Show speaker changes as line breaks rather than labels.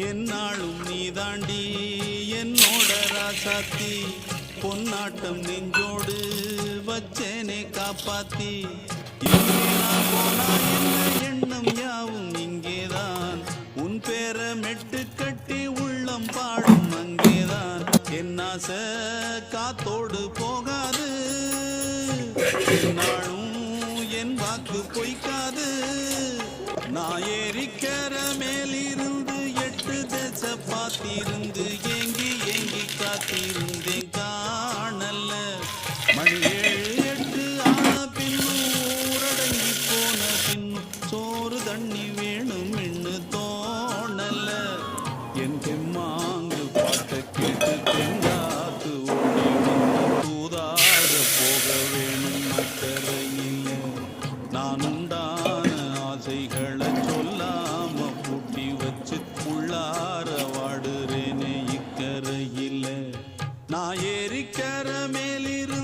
என்னாலும் நீ தாண்டி என்னோட ராசாத்தி பொன்னாட்டம் நெஞ்சோடு வச்சேனே காப்பாத்தி எங்கே நான் போனா என்ன எண்ணம் யாவும் இங்கேதான் உன் பேர மெட்டு கட்டி உள்ளம் பாடும் அங்கேதான் என் ஆசை காத்தோடு போகாது நாளும் என் வாக்கு பொய்க்காது நான் ஏறிக்கிற மேலிருந்து 8 தேச பார்த்திருந்து ஏங்கி ஏங்கி காத்திருந்தேன் காணல மணி 7 8 ஆன பின்னும் ஊரடங்கி போன பின்னும் சோறு தண்ணி வேணும் என்று தோணல என் தெம்மாங்கு பாட்டை கேட்டு தெங்காத்து ஓடி வந்து தூதாக போக வேணும் அக்கறையில் நான் உண்டான ஆசைகளை சொல்லாம பூட்டி வச்சு உள்ளார வாடுறேனே இக்கரையில் நான் ஏறிக்கர மேலிரு